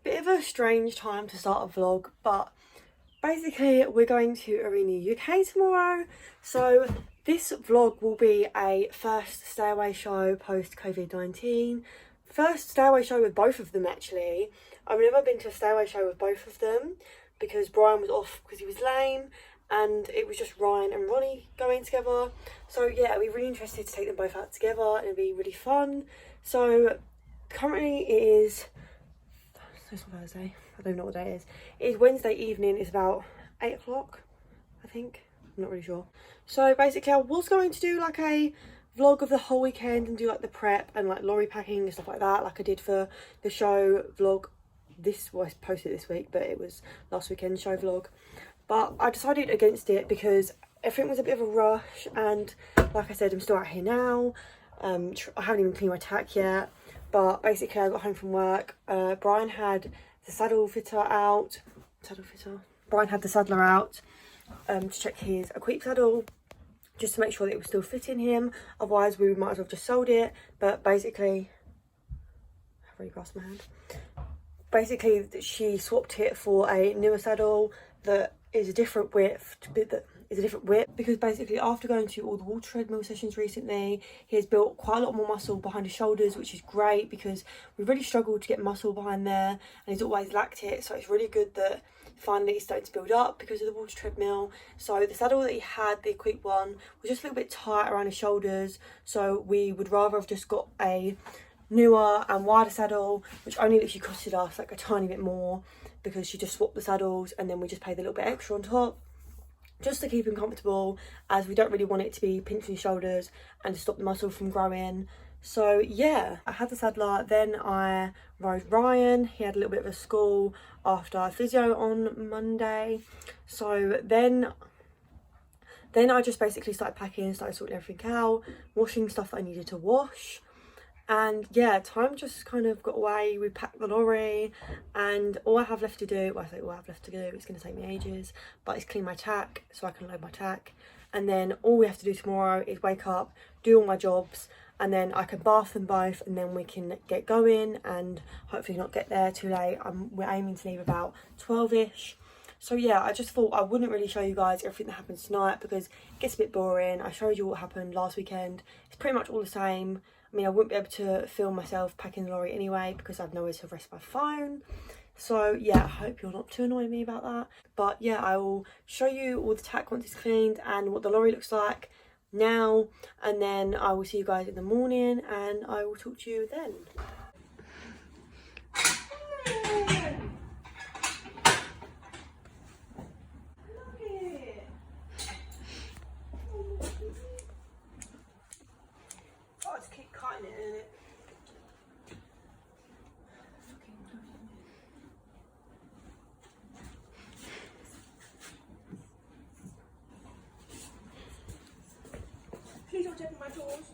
Bit of a strange time to start a vlog, but basically we're going to Arena UK tomorrow, so this vlog will be a first stay away show post COVID-19. First stay away show with both of them actually. I've never been to a stay away show with both of them because Brian was off because he was lame and it was just Ryan and Ronnie going together. So yeah, I'd be really interested to take them both out together and it'd be really fun. So currently it is Thursday, I don't know what day it is. It is Wednesday evening, it's about 8 o'clock, I think. I'm not really sure. So basically I was going to do like a vlog of the whole weekend and do like the prep and like lorry packing and stuff like that, like I did for the show vlog. This was posted this week, but it was last weekend's show vlog. But I decided against it because everything was a bit of a rush, and like I said, I'm still out here now. I haven't even cleaned my tack yet. But basically I got home from work, Brian had the saddle fitter out, Brian had the saddler out to check his equip saddle, just to make sure that it was still fitting him, otherwise we might as well have just sold it. But basically, I've already grasped my hand. Basically she swapped it for a newer saddle that is a different width, because basically after going to all the water treadmill sessions recently, he has built quite a lot more muscle behind his shoulders, which is great because we really struggled to get muscle behind there and he's always lacked it. So it's really good that finally it's starting to build up because of the water treadmill. So the saddle that he had, the equipped one, was just a little bit tight around his shoulders, so we would rather have just got a newer and wider saddle, which only literally costed us like a tiny bit more because she just swapped the saddles and then we just paid a little bit extra on top just to keep him comfortable, as we don't really want it to be pinching his shoulders and to stop the muscle from growing. So yeah, I had the saddler, then I rode Ryan. He had a little bit of a school after physio on Monday, so then I just basically started packing, started sorting everything out, washing stuff that I needed to wash. And yeah, time just kind of got away. We packed the lorry and all I have left to do, well, I say all I have left to do, it's going to take me ages, but it's clean my tack so I can load my tack. And then all we have to do tomorrow is wake up, do all my jobs, and then I can bath them both and then we can get going and hopefully not get there too late. We're aiming to leave about 12ish. So yeah, I just thought I wouldn't really show you guys everything that happens tonight because it gets a bit boring. I showed you what happened last weekend. It's pretty much all the same. I mean, I wouldn't be able to film myself packing the lorry anyway because I've nowhere to rest my phone. So yeah, I hope you're not too annoyed with me about that. But yeah, I will show you all the tack once it's cleaned and what the lorry looks like now. And then I will see you guys in the morning and I will talk to you then. Oh, just keep cutting it, innit? Please don't take my tools.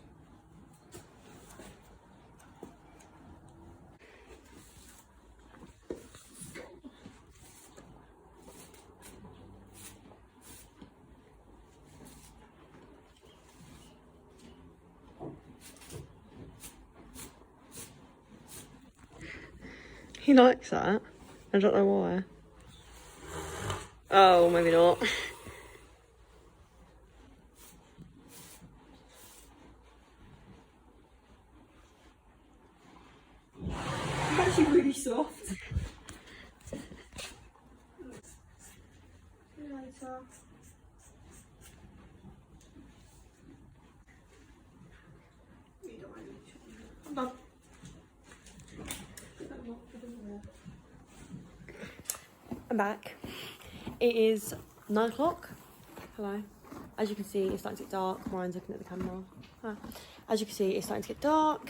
He likes that. I don't know why. Oh, maybe not. It's actually really soft. See you later. I'm done. I'm back. It is 9 o'clock. Hello. As you can see, it's starting to get dark. Ryan's looking at the camera. As you can see, it's starting to get dark.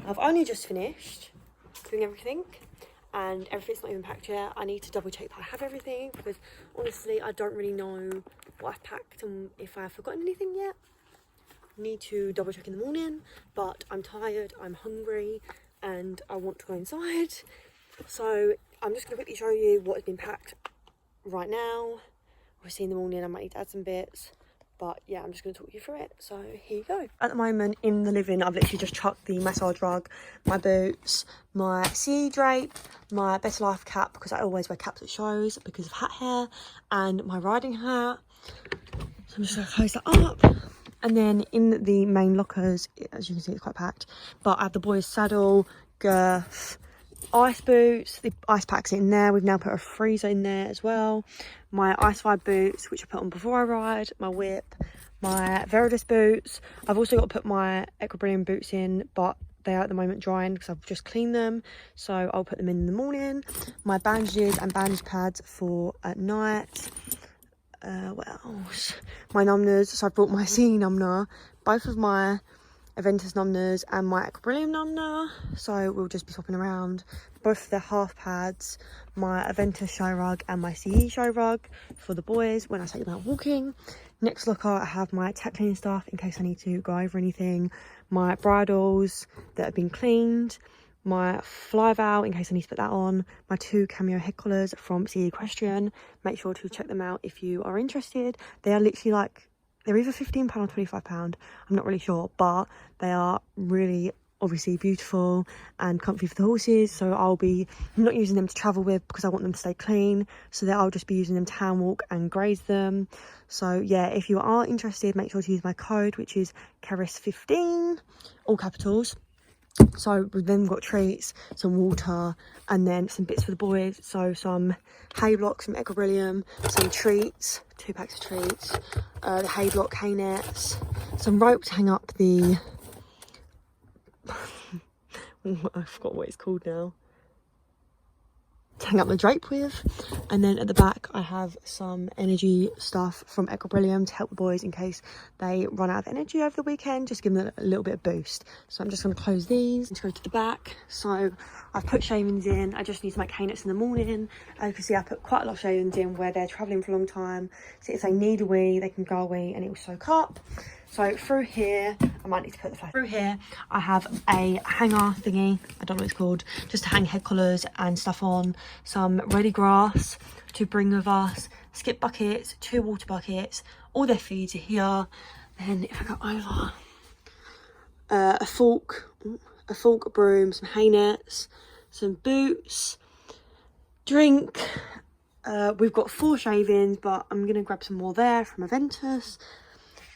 I've only just finished doing everything and everything's not even packed yet. I need to double check that I have everything because honestly, I don't really know what I've packed and if I've forgotten anything yet. Need to double check in the morning, but I'm tired, I'm hungry, and I want to go inside. So I'm just going to quickly show you what has been packed right now. We'll see in the morning, I might need to add some bits, But yeah, I'm just going to talk you through it. So here you go. At the moment in the living, I've literally just chucked the massage rug, my boots, my CE drape, my Better Life cap, because I always wear caps at shows because of hat hair, and my riding hat. So I'm just going to close that up. And then in the main lockers, as you can see, it's quite packed. But I have the boys' saddle, girth, ice boots, the ice packs in there. We've now put a freezer in there as well. My ice five boots, which I put on before I ride, my whip, my Veridus boots. I've also got to put my Equilibrium boots in, but they are at the moment drying because I've just cleaned them, so I'll put them in the morning. My bandages and bandage pads for at night. What else? My numbners. So I brought my CE numbner, both of my Aventus numbners and my Equilibrium numbner, so we'll just be swapping around. Both of their half pads, my Aventus show rug and my CE show rug for the boys when I take them out walking. Next locker, I have my tack cleaning stuff in case I need to go over anything, my bridles that have been cleaned, my fly veil in case I need to put that on, my 2 cameo head collars from CE Equestrian. Make sure to check them out if you are interested. They are literally like, they're either £15 or £25, I'm not really sure, but they are really obviously beautiful and comfy for the horses. So I'll be not using them to travel with because I want them to stay clean, so that I'll just be using them to hand walk and graze them. So yeah, if you are interested, make sure to use my code, which is Keris15, all capitals. So we've then got treats, some water, and then some bits for the boys. So some hay blocks, some Equilibrium, some treats, 2 packs of treats, the hay block, hay nets, some rope to hang up the I forgot what it's called now, to hang up the drape with. And then at the back I have some energy stuff from Equilibrium to help the boys in case they run out of energy over the weekend, just give them a little bit of boost. So I'm just going to close these and go to the back. So I've put shavings in, I just need to make hay nets in the morning. As you can see, I put quite a lot of shavings in where they're travelling for a long time, so if they need a wee they can go a wee and it will soak up. So through here, I might need to put the flash. Through here, I have a hanger thingy, I don't know what it's called, just to hang head collars and stuff on. Some ready grass to bring with us, skip buckets, 2 water buckets, all their feeds are here. Then if I go over, a fork, a broom, some hay nets, some boots, drink. We've got 4 shavings, but I'm going to grab some more there from Aventus.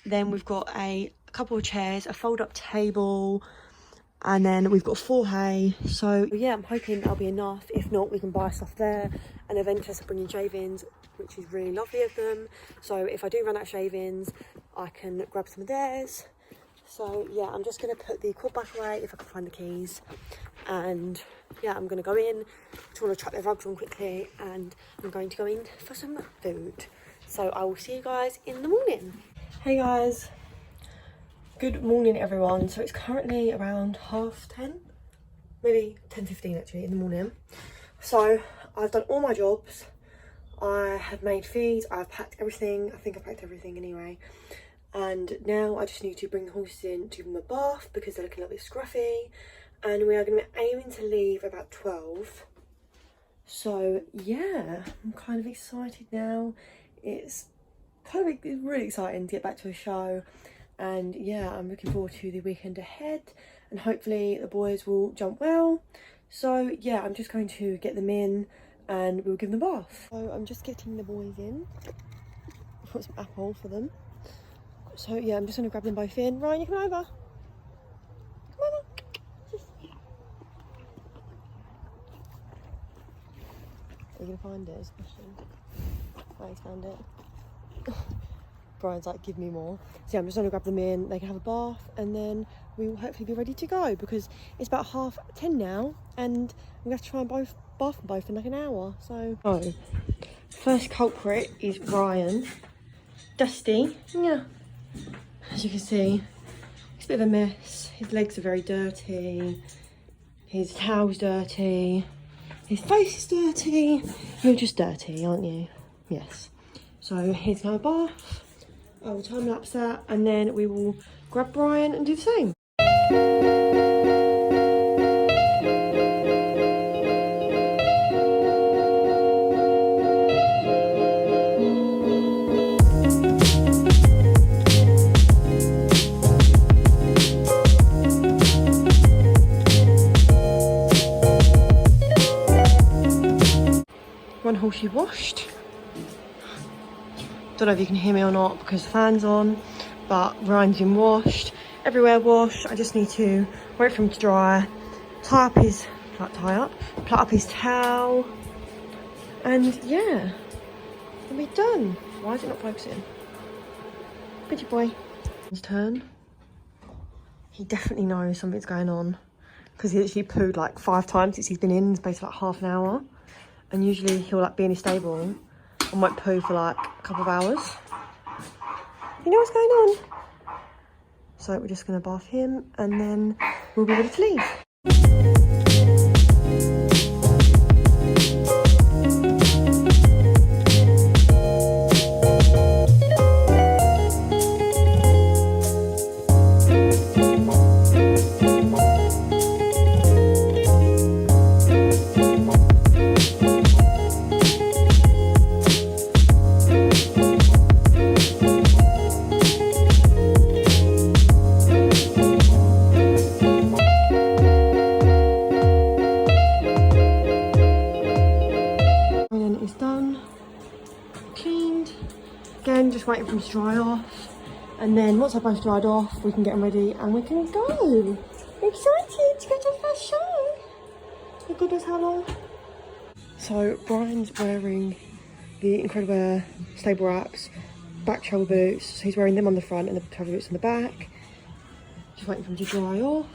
Then we've got a couple of chairs, a fold-up table, and then we've got 4 hay. So yeah, I'm hoping that'll be enough. If not, we can buy stuff there. And Aventus are bringing shavings, which is really lovely of them. So if I do run out of shavings, I can grab some of theirs. So yeah, I'm just going to put the quad bike away if I can find the keys. And yeah, I'm going to go in. Just want to chuck their rugs on quickly, and I'm going to go in for some food. So I will see you guys in the morning. Hey guys, good morning everyone. So it's currently around 10:30, maybe 10:15 actually in the morning. So I've done all my jobs, I have made feeds, I've packed everything. I think I packed everything anyway, and now I just need to bring the horses in to give them a bath because they're looking a little bit scruffy, and we are going to be aiming to leave about 12. So yeah, I'm kind of excited now. It's really exciting to get back to a show, and yeah, I'm looking forward to the weekend ahead, and hopefully the boys will jump well. So yeah, I'm just going to get them in and we'll give them a bath. So I'm just getting the boys in. I've got some apple for them. So yeah, I'm just going to grab them both in. Ryan, you come over. Come over. Are you going to find it? Is the question. Ryan's found it. Brian's like, give me more. So yeah, I'm just going to grab them in, they can have a bath, and then we will hopefully be ready to go because it's about 10:30 now, and I'm going to try and bath them both in like an hour. So first culprit is Ryan. Dusty, yeah, as you can see, it's a bit of a mess. His legs are very dirty, his towel's dirty, his face is dirty. You're just dirty, aren't you? Yes. So here's my bath. I will time lapse that, and then we will grab Brian and do the same. all she washed. Don't know if you can hear me or not because the fan's on, but Ryan's been washed, everywhere washed. I just need to wait for him to dry, pluck up his towel, and yeah, we'll be done. Why is it not focusing? Pretty boy. His turn. He definitely knows something's going on because he literally pooed like 5 times since he's been in space of like half an hour, and usually he'll like be in his stable and won't poo for like a couple of hours. You know what's going on? So we're just gonna bath him and then we'll be ready to leave. Again, just waiting for him to dry off, and then once our both dried off, we can get him ready and we can go. Excited to go to the first show. Oh goodness, how long? So Brian's wearing the Incredible stable wraps, back travel boots. So he's wearing them on the front and the travel boots on the back. Just waiting for him to dry off.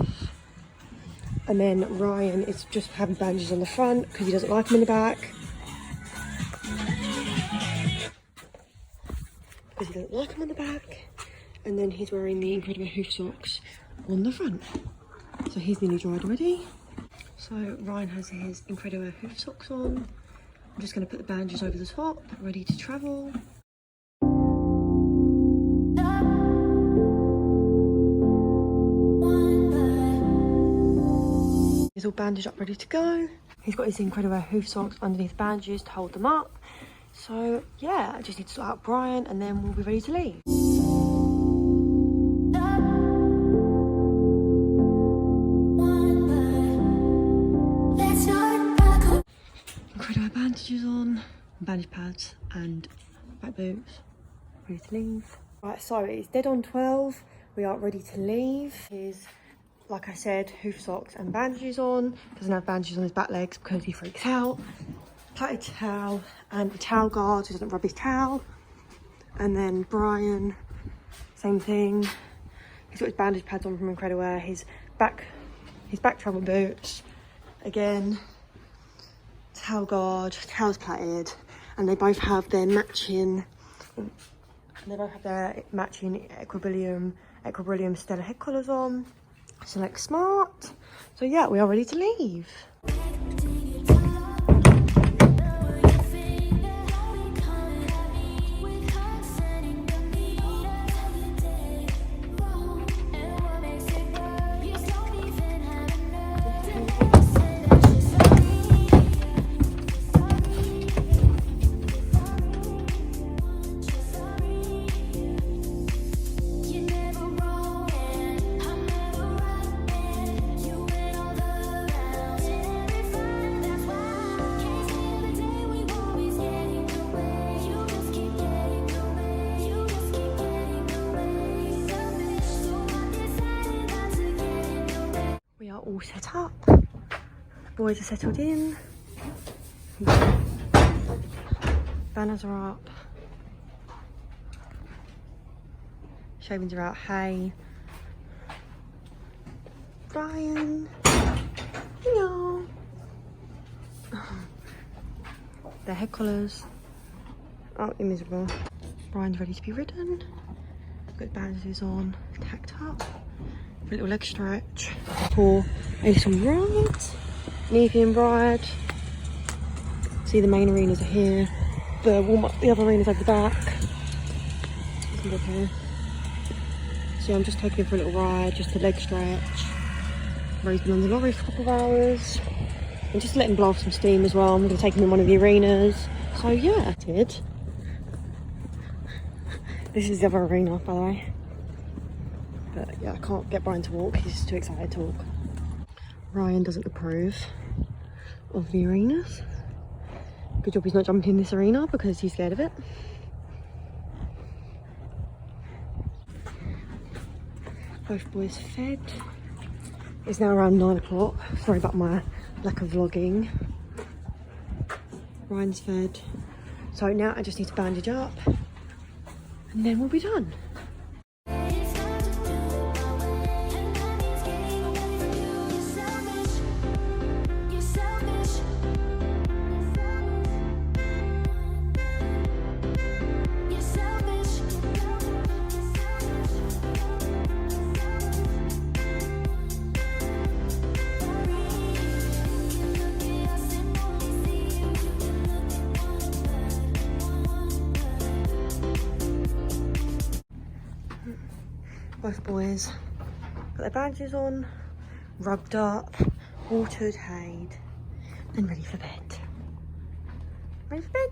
And then Ryan is just having bandages on the front because he doesn't like them in the back. Because he doesn't like them on the back, and then he's wearing the Incredible hoof socks on the front. So he's nearly dried already. So Ryan has his Incredible hoof socks on. I'm just going to put the bandages over the top, ready to travel. He's all bandaged up, ready to go. He's got his Incredible hoof socks underneath bandages to hold them up. So yeah, I just need to sort out Brian and then we'll be ready to leave. Incredible bandages on, bandage pads and back boots, ready to leave. Right, so it's dead on 12. We are ready to leave. He's, like I said, hoof socks and bandages on. Doesn't have bandages on his back legs because he freaks out. Plaited towel and a towel guard so he doesn't rub his towel. And then Brian, same thing. He's got his bandage pads on from Incredible, his back travel boots. Again, towel guard, towels plaited, and they both have their matching. Equilibrium Stella head collars on. So like smart. So yeah, we are ready to leave. All set up, boys are settled in, banners are up, shavings are out. Hey Brian, hello. Their head collars, oh you're miserable. Brian's ready to be ridden, got bandages on, tacked up. A little leg stretch for a little ride, an evening ride. See, the main arenas are here, the other arenas over the back. Here. So I'm just taking him for a little ride, just a leg stretch. He's been on the lorry for a couple of hours, and just let him blow off some steam as well. I'm going to take him in one of the arenas. So yeah, I did. This is the other arena, by the way. But yeah, I can't get Brian to walk, he's too excited to walk. Ryan doesn't approve of the arenas Good job he's not jumping in this arena because he's scared of it. Both boys fed. It's now around 9 o'clock. Sorry about my lack of vlogging. Ryan's fed. So now I just need to bandage up and then we'll be done. Both boys got their bandages on, rubbed up, watered, hayed, and ready for bed. Ready for bed?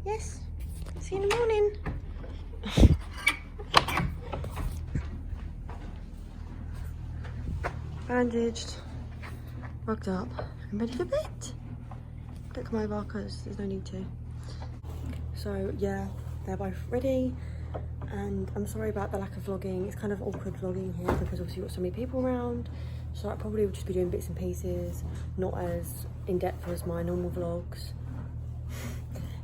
Yes. See you in the morning. Bandaged, rubbed up, and ready for bed. Don't come over because there's no need to. So yeah, they're both ready. And I'm sorry about the lack of vlogging. It's kind of awkward vlogging here because obviously you've got so many people around. So I probably would just be doing bits and pieces, not as in-depth as my normal vlogs.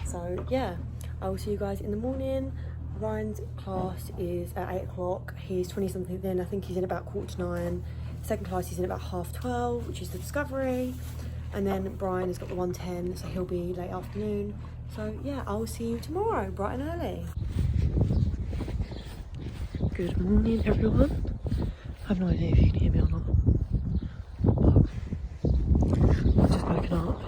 So yeah, I will see you guys in the morning. Ryan's class is at 8 o'clock. He's 20 something then. I think he's in about 9:15. Second class he's in about 12:30, which is the Discovery. And then Brian has got the 1:10, so he'll be late afternoon. So yeah, I will see you tomorrow, bright and early. Good morning, everyone. I have no idea if you can hear me or not, but I've just woken up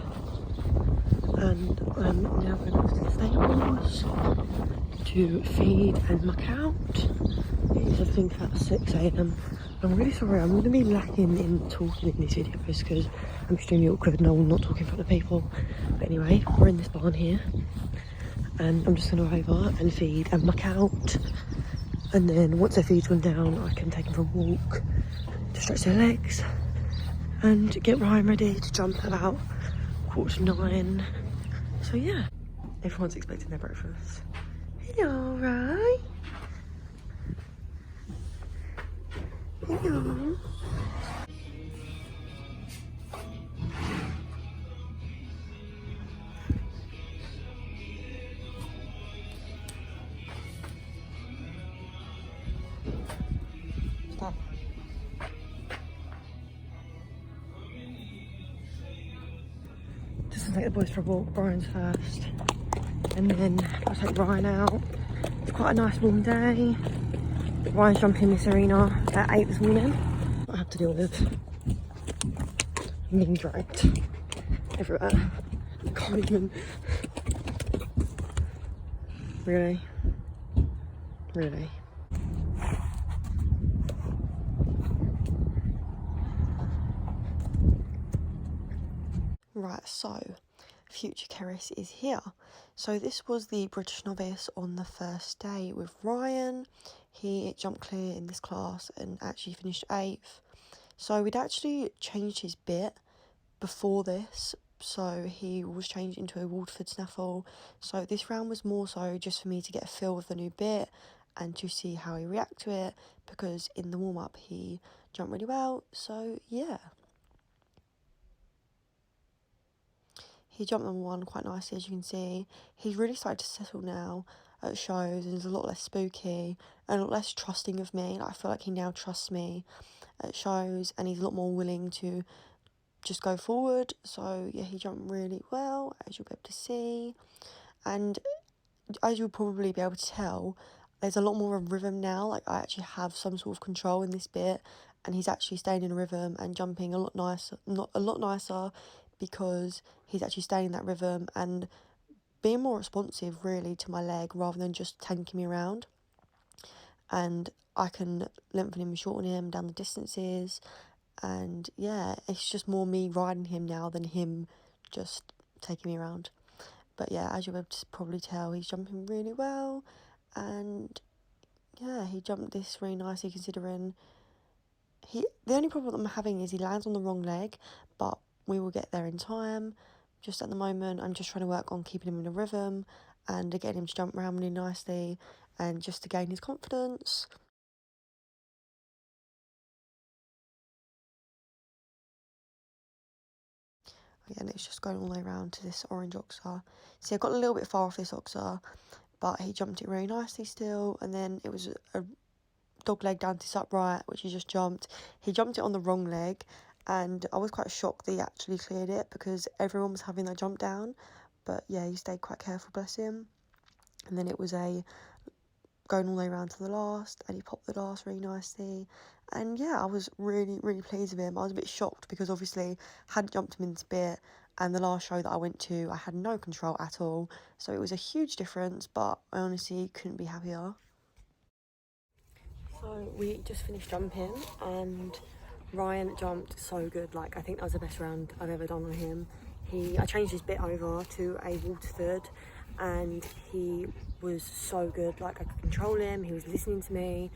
and I'm now going off to the stables to feed and muck out. It is, I think, at 6 AM. I'm really sorry, I'm going to be lacking in talking in these videos because I'm extremely awkward and I will not talk in front of people. But anyway, we're in this barn here and I'm just going to go over and feed and muck out. And then once their feed's gone down, I can take them for a walk to stretch their legs and get Ryan ready to jump about 9:15. So yeah, everyone's expecting their breakfast. Hello, Ryan. Hello. Stop. Just gonna take the boys for a walk. Brian's first, and then I'll take Ryan out. It's quite a nice warm day. Ryan's jumping in this arena at 8 this morning. I have to deal with being dragged everywhere. Can't even. Really? Really? Right, so future Keris is here. So this was the British Novice on the first day with Ryan. He jumped clear in this class and actually finished 8th. So we'd actually changed his bit before this. So he was changed into a Waterford snaffle. So this round was more so just for me to get a feel of the new bit and to see how he react to it, because in the warm-up he jumped really well. So yeah. He jumped number 1 quite nicely, as you can see. He's really started to settle now at shows and is a lot less spooky and a lot less trusting of me. Like, I feel like he now trusts me at shows and he's a lot more willing to just go forward. So yeah, he jumped really well, as you'll be able to see. And as you'll probably be able to tell, there's a lot more of rhythm now. Like, I actually have some sort of control in this bit and he's actually staying in a rhythm and jumping a lot nicer because he's actually staying in that rhythm and being more responsive really to my leg rather than just tanking me around. And I can lengthen him and shorten him down the distances, and yeah, it's just more me riding him now than him just taking me around. But yeah, as you'll be able to probably tell, he's jumping really well, and yeah, he jumped this really nicely considering the only problem that I'm having is he lands on the wrong leg, but we will get there in time. Just at the moment, I'm just trying to work on keeping him in a rhythm and getting him to jump around really nicely and just to gain his confidence. Yeah, and it's just going all the way around to this orange oxer. See, I got a little bit far off this oxer, but he jumped it really nicely still, and then it was a dog leg down to this upright, which he just jumped. He jumped it on the wrong leg, and I was quite shocked that he actually cleared it because everyone was having that jump down. But yeah, he stayed quite careful, bless him. And then it was a going all the way around to the last, and he popped the last really nicely. And yeah, I was really, really pleased with him. I was a bit shocked because obviously I hadn't jumped him into bit, and the last show that I went to, I had no control at all. So it was a huge difference, but I honestly couldn't be happier. So we just finished jumping, and Ryan jumped so good. Like, I think that was the best round I've ever done on him. I changed his bit over to a Waterford, and he was so good. Like, I could control him, he was listening to me,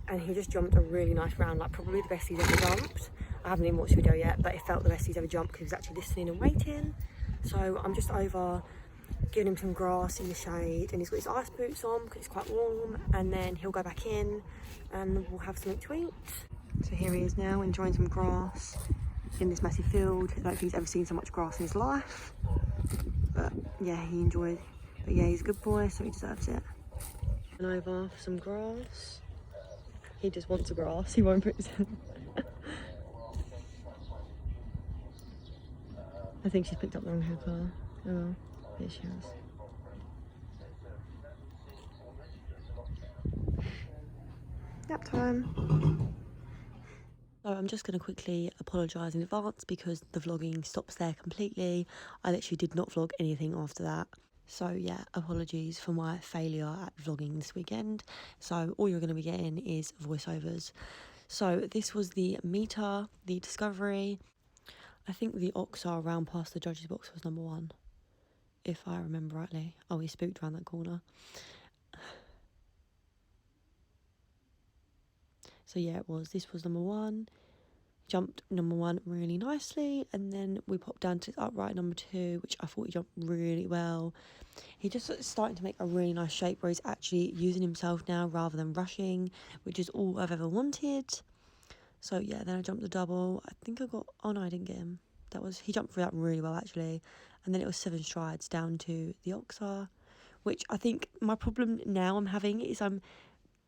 and he just jumped a really nice round, like probably the best he's ever jumped. I haven't even watched the video yet, but it felt the best he's ever jumped because he was actually listening and waiting. So I'm just over giving him some grass in the shade, and he's got his ice boots on because it's quite warm, and then he'll go back in and we'll have something to eat. So here he is now, enjoying some grass in this massive field. I don't think he's ever seen so much grass in his life, but yeah, he enjoyed. But yeah, he's a good boy, so he deserves it. And over for some grass. He just wants the grass, he won't put his I think she's picked up the wrong hair colour. Oh well, here she has. Nap time. So I'm just going to quickly apologise in advance because the vlogging stops there completely. I literally did not vlog anything after that. So yeah, apologies for my failure at vlogging this weekend. So all you're going to be getting is voiceovers. So this was the meter, the discovery. I think the oxar round past the judges box was number 1, if I remember rightly. Oh, he spooked around that corner. So yeah, this was number 1. Jumped number 1 really nicely, and then we popped down to upright number 2, which I thought he jumped really well. He just starting to make a really nice shape where he's actually using himself now rather than rushing, which is all I've ever wanted. So yeah, then I jumped the double. I think I got, oh no, I didn't get him. He jumped through that really well actually. And then it was 7 strides down to the oxar, which I think my problem now I'm having is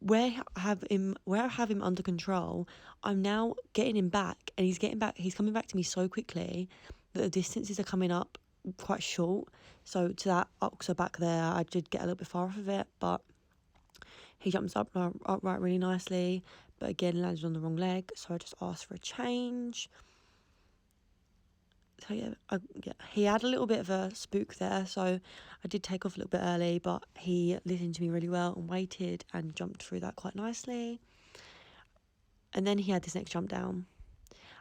where I have him under control, I'm now getting him back, and he's coming back to me so quickly that the distances are coming up quite short. So to that oxer back there, I did get a little bit far off of it, but he jumps upright really nicely, but again landed on the wrong leg, so I just asked for a change. So yeah, he had a little bit of a spook there, so I did take off a little bit early, but he listened to me really well and waited and jumped through that quite nicely. And then he had this next jump down.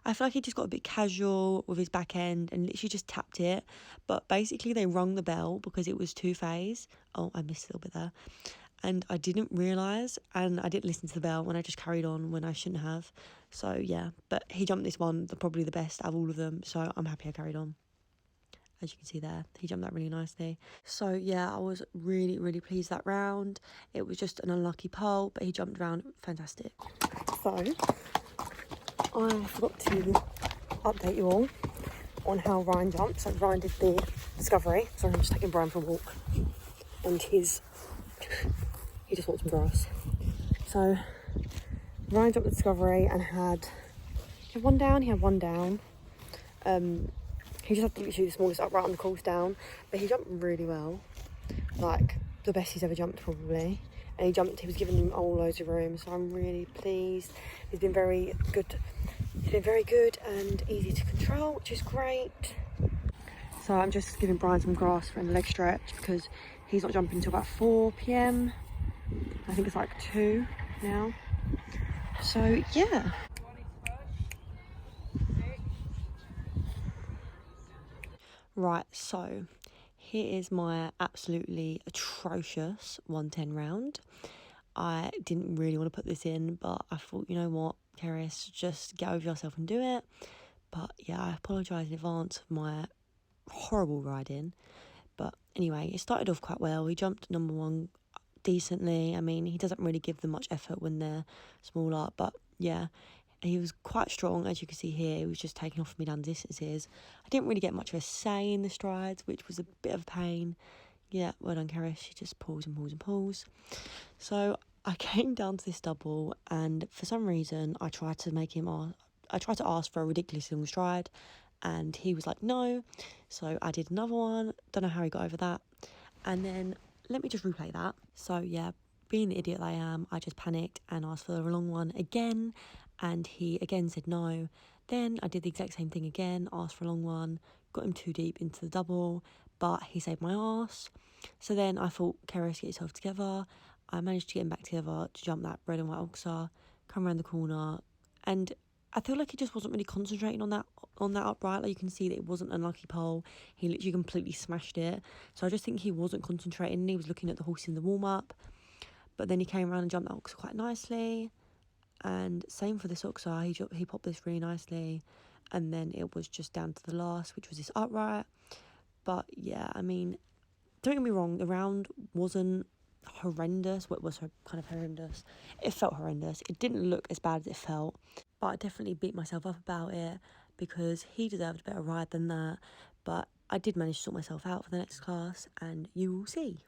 I feel like he just got a bit casual with his back end and literally just tapped it, but basically they rung the bell because it was 2-phase. Oh, I missed a little bit there. And I didn't realise, and I didn't listen to the bell when I just carried on when I shouldn't have. So yeah, but he jumped this one, probably the best out of all of them, so I'm happy I carried on. As you can see there, he jumped that really nicely. So yeah, I was really, really pleased that round. It was just an unlucky pole, but he jumped around fantastic. So, I forgot to update you all on how Ryan jumped. So Ryan did the discovery. Sorry, I'm just taking Brian for a walk. And he just wants some grass. So Ryan jumped the discovery and he had one down. He just had to literally the smallest upright on the course down, but he jumped really well, like the best he's ever jumped probably. And he was giving him all loads of room, so I'm really pleased. He's been very good. He's been very good and easy to control, which is great. So I'm just giving Brian some grass for a leg stretch because he's not jumping until about 4 p.m. I think it's like 2 now. So yeah. Right, so here is my absolutely atrocious 110 round. I didn't really want to put this in, but I thought, you know what, Keris, just get over yourself and do it. But yeah, I apologise in advance for my horrible riding. But anyway, it started off quite well. He jumped number one decently. I mean, he doesn't really give them much effort when they're smaller, but yeah, he was quite strong, as you can see here. He was just taking off me down distances. I didn't really get much of a say in the strides, which was a bit of a pain. Yeah, well done, Karis. She just pulls and pulls and pulls. So I came down to this double, and for some reason, I tried to ask for a ridiculously long stride, and he was like, no. So I did another one. Don't know how he got over that. And then let me just replay that. So yeah, being the idiot I am, I just panicked and asked for a long one again, and he again said no. Then I did the exact same thing again, asked for a long one, got him too deep into the double, but he saved my arse. So then I thought, Keros, get yourself together. I managed to get him back together to jump that red and white oxer, come around the corner, and I feel like he just wasn't really concentrating on that upright. Like, you can see that it wasn't a lucky pole. He literally completely smashed it. So I just think he wasn't concentrating. He was looking at the horse in the warm-up. But then he came around and jumped that oxer quite nicely. And same for this oxer. He popped this really nicely. And then it was just down to the last, which was this upright. But yeah, I mean, don't get me wrong, the round wasn't horrendous. Well, it was kind of horrendous. It felt horrendous. It didn't look as bad as it felt. But I definitely beat myself up about it because he deserved a better ride than that. But I did manage to sort myself out for the next class, and you will see.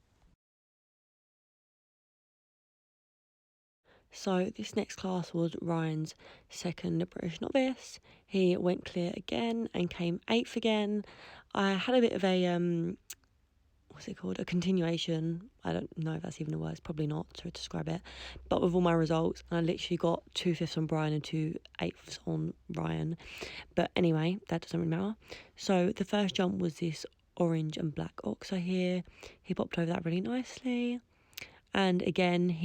So this next class was Ryan's second British Novice. He went clear again and came 8th again. I had a bit of a what's it called, a continuation. I don't know if that's even a word, it's probably not to describe it, but with all my results, and I literally got 2/5 on Brian and 2/8 on Ryan. But anyway, that doesn't really matter. So the first jump was this orange and black oxer here. He popped over that really nicely. And again,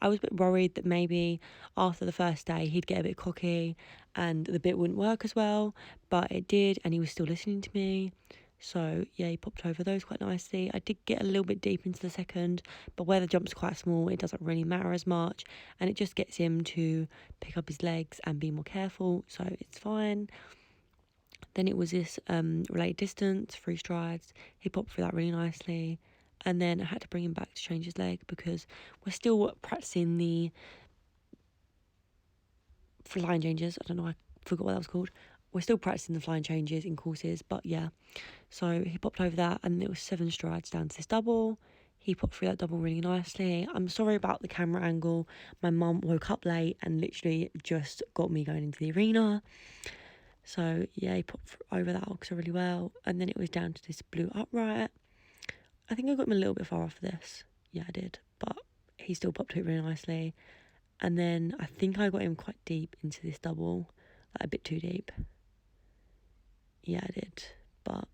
I was a bit worried that maybe after the first day he'd get a bit cocky and the bit wouldn't work as well, but it did, and he was still listening to me. So yeah, he popped over those quite nicely. I did get a little bit deep into the second, but where the jump's quite small, it doesn't really matter as much, and it just gets him to pick up his legs and be more careful, so it's fine. Then it was this related distance, 3 strides. He popped through that really nicely. And then I had to bring him back to change his leg because we're still practicing the flying changes. I don't know, I forgot what that was called. We're still practicing the flying changes in courses, but yeah. So he popped over that, and it was 7 strides down to this double. He popped through that double really nicely. I'm sorry about the camera angle. My mum woke up late and literally just got me going into the arena. So yeah, he popped over that oxer really well. And then it was down to this blue upright. I think I got him a little bit far off this. Yeah, I did. But he still popped it really nicely. And then I think I got him quite deep into this double. Like a bit too deep. Yeah, I did. But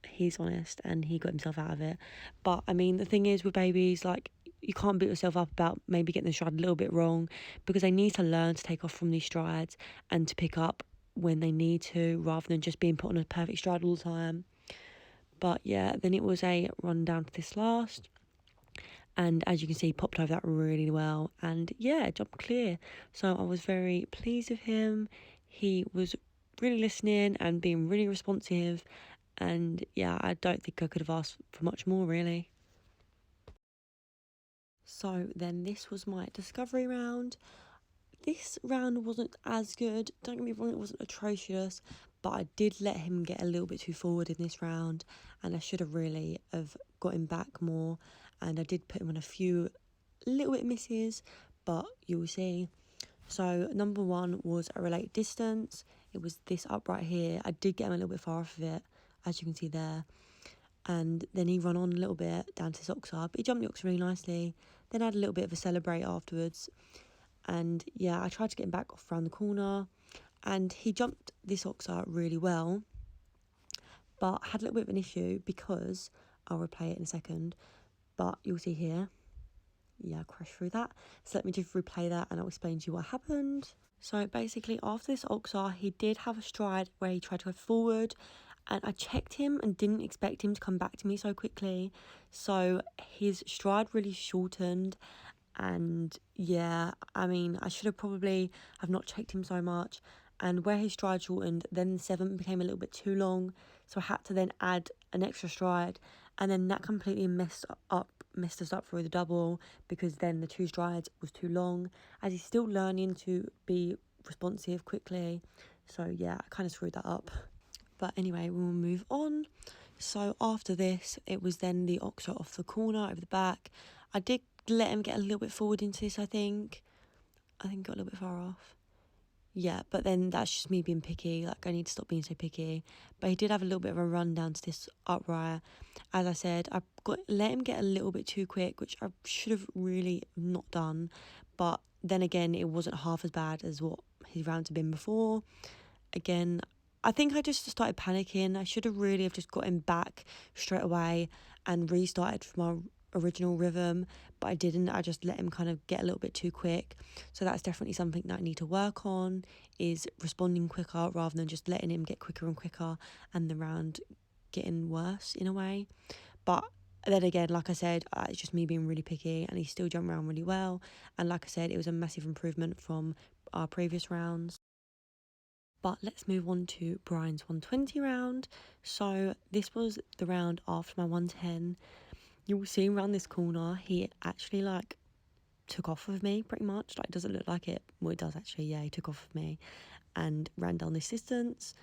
he's honest and he got himself out of it. But I mean, the thing is with babies, like, you can't beat yourself up about maybe getting the stride a little bit wrong, because they need to learn to take off from these strides and to pick up when they need to, rather than just being put on a perfect stride all the time. But yeah, then it was a run down to this last, and as you can see, he popped over that really well, and yeah, jumped clear. So I was very pleased with him. He was really listening and being really responsive, and yeah, I don't think I could have asked for much more, really. So then this was my discovery round. This round wasn't as good, don't get me wrong, it wasn't atrocious, but I did let him get a little bit too forward in this round, and I should have really have got him back more, and I did put him on a few little bit misses, but you will see. So number 1 was a related distance. It was this upright here. I did get him a little bit far off of it, as you can see there, and then he ran on a little bit down to his oxer, but he jumped the oxer really nicely. Then I had a little bit of a celebrate afterwards. And yeah, I tried to get him back off around the corner, and he jumped this oxer really well, but I had a little bit of an issue because I'll replay it in a second, but you'll see here. Yeah, I crashed through that. So let me just replay that and I'll explain to you what happened. So basically, after this oxer, he did have a stride where he tried to go forward, and I checked him and didn't expect him to come back to me so quickly. So his stride really shortened, and yeah, I mean, I should have probably have not checked him so much, and where his stride shortened, then the 7 became a little bit too long, so I had to then add an extra stride, and then that completely messed us up through the double, because then the 2 strides was too long, as he's still learning to be responsive quickly. So yeah, I kind of screwed that up. But anyway, we'll move on. So after this, it was then the oxer off the corner over the back. I did let him get a little bit forward into this, I think got a little bit far off. Yeah, but then that's just me being picky. Like, I need to stop being so picky. But he did have a little bit of a run down to this upright. As I said, let him get a little bit too quick, which I should have really not done. But then again, it wasn't half as bad as what his rounds had been before. Again, I think I just started panicking. I should have really have just got him back straight away and restarted from our original rhythm, but I didn't. I just let him kind of get a little bit too quick. So that's definitely something that I need to work on, is responding quicker rather than just letting him get quicker and quicker and the round getting worse in a way. But then again, like I said, it's just me being really picky, and he still jumped around really well. And like I said, it was a massive improvement from our previous rounds. But let's move on to Brian's 120 round. So this was the round after my 110. You'll see around this corner, he actually like took off of me pretty much. Like, doesn't look like it. Well, it does actually. Yeah, he took off of me and ran down this distance.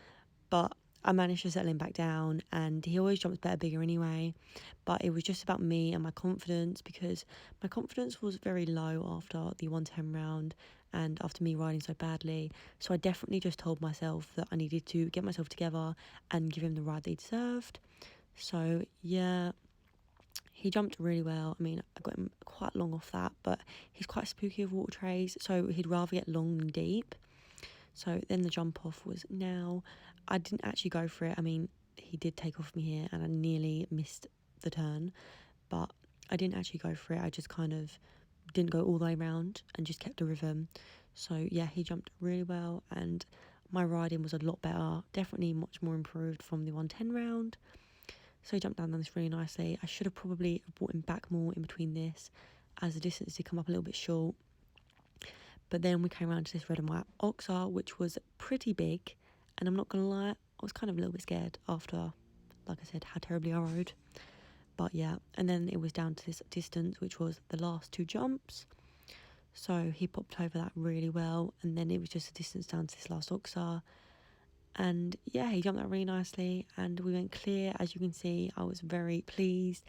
But I managed to settle him back down, and he always jumps better bigger anyway. But it was just about me and my confidence, because my confidence was very low after the 110 round and after me riding so badly. So I definitely just told myself that I needed to get myself together and give him the ride that he deserved. So yeah, he jumped really well. I mean, I got him quite long off that, but he's quite spooky with water trays, so he'd rather get long than deep. So then the jump off was now. I didn't actually go for it. I mean, he did take off me here and I nearly missed the turn, but I didn't actually go for it. I just kind of didn't go all the way around and just kept the rhythm. So yeah, he jumped really well, and my riding was a lot better. Definitely much more improved from the 110 round. So he jumped down this really nicely. I should have probably brought him back more in between this, as the distance did come up a little bit short. But then we came around to this red and white oxer, which was pretty big. And I'm not going to lie, I was kind of a little bit scared after, like I said, how terribly I rode. But yeah, and then it was down to this distance, which was the last 2 jumps. So he popped over that really well. And then it was just a distance down to this last oxer. And yeah, he jumped that really nicely, and we went clear. As you can see, I was very pleased,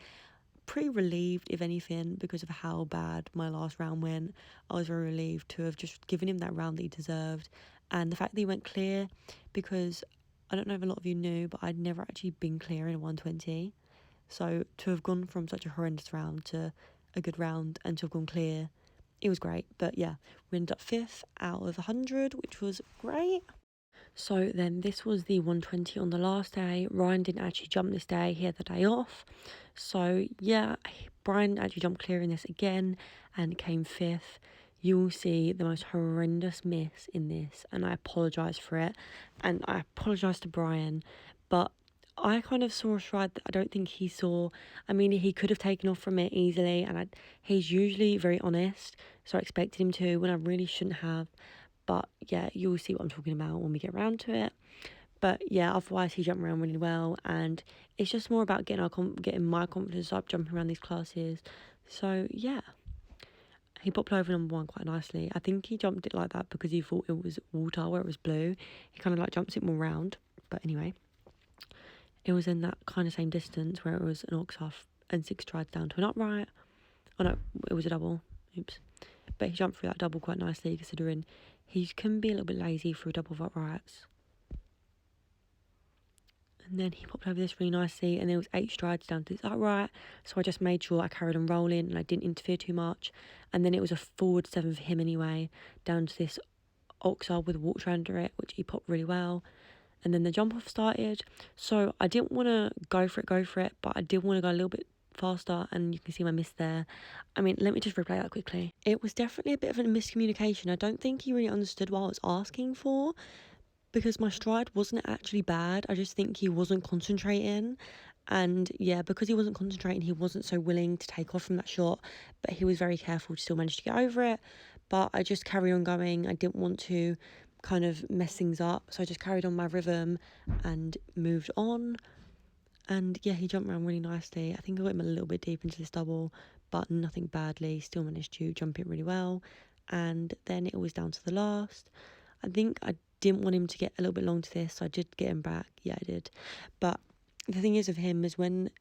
pretty relieved if anything, because of how bad my last round went. I was very relieved to have just given him that round that he deserved, and the fact that he went clear, because I don't know if a lot of you knew, but I'd never actually been clear in a 120. So to have gone from such a horrendous round to a good round and to have gone clear, it was great. But yeah, we ended up 5th out of 100, which was great. So then this was the 120 on the last day. Ryan didn't actually jump this day, he had the day off. So yeah, Brian actually jumped clear in this again and came 5th. You will see the most horrendous miss in this, and I apologise for it, and I apologise to Brian, but I kind of saw a stride that I don't think he saw. I mean, he could have taken off from it easily, and he's usually very honest, so I expected him to when I really shouldn't have. But yeah, you'll see what I'm talking about when we get around to it. But yeah, otherwise he jumped around really well, and it's just more about getting my confidence up, jumping around these classes. So yeah, he popped over number 1 quite nicely. I think he jumped it like that because he thought it was water where it was blue. He kind of like jumps it more round. But anyway, it was in that kind of same distance where it was an ox off and 6 strides down to an upright. Oh no, it was a double. Oops. But he jumped through that double quite nicely, considering he can be a little bit lazy through double of uprights. And then he popped over this really nicely, and there was 8 strides down to this upright, so I just made sure I carried on rolling and I didn't interfere too much. And then it was a forward 7 for him anyway, down to this oxer with water under it, which he popped really well. And then the jump off started, so I didn't want to go for it, but I did want to go a little bit faster, and you can see my miss there. I mean, let me just replay that quickly. It was definitely a bit of a miscommunication. I don't think he really understood what I was asking for, because my stride wasn't actually bad. I just think he wasn't concentrating, and yeah, because he wasn't concentrating, he wasn't so willing to take off from that shot, but he was very careful to still manage to get over it. But I just carry on going. I didn't want to kind of mess things up. So I just carried on my rhythm and moved on. And yeah, he jumped around really nicely. I think I got him a little bit deep into this double, but nothing badly. Still managed to jump it really well. And then it was down to the last. I think I didn't want him to get a little bit long to this, so I did get him back. Yeah, I did. But the thing is with him is when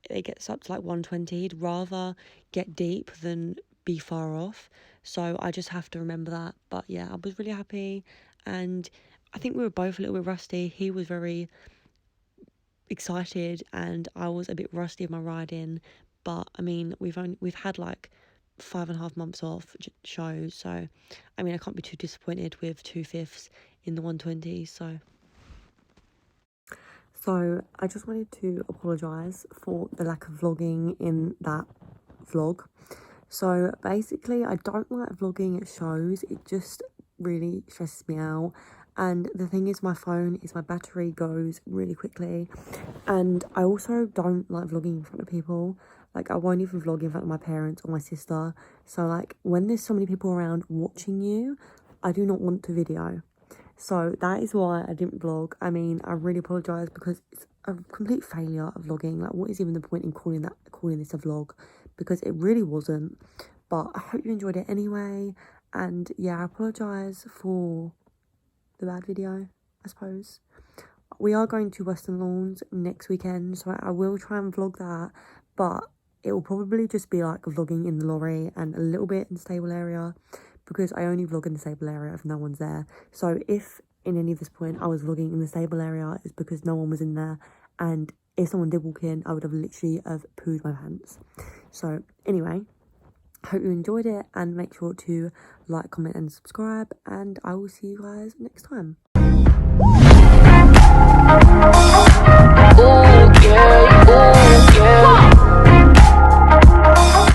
it gets up to like 120, he'd rather get deep than be far off. So I just have to remember that. But yeah, I was really happy. And I think we were both a little bit rusty. He was very excited and I was a bit rusty of my riding, but I mean we've had like 5.5 months off shows, so I mean I can't be too disappointed with 2/5 in the 120s. So I just wanted to apologise for the lack of vlogging in that vlog. So basically I don't like vlogging at shows, it just really stresses me out. And the thing is, my battery goes really quickly. And I also don't like vlogging in front of people. Like, I won't even vlog in front of my parents or my sister. So, like, when there's so many people around watching you, I do not want to video. So, that is why I didn't vlog. I mean, I really apologise because it's a complete failure of vlogging. Like, what is even the point in calling this a vlog? Because it really wasn't. But I hope you enjoyed it anyway. And, yeah, I apologise for the bad video, I suppose. We are going to Western Lawns next weekend, so I will try and vlog that, but it will probably just be like vlogging in the lorry and a little bit in the stable area, because I only vlog in the stable area if no one's there. So if in any of this point I was vlogging in the stable area, it's because no one was in there, and if someone did walk in, I would have literally pooed my pants. So anyway, hope you enjoyed it, and make sure to like, comment and subscribe, and I will see you guys next time.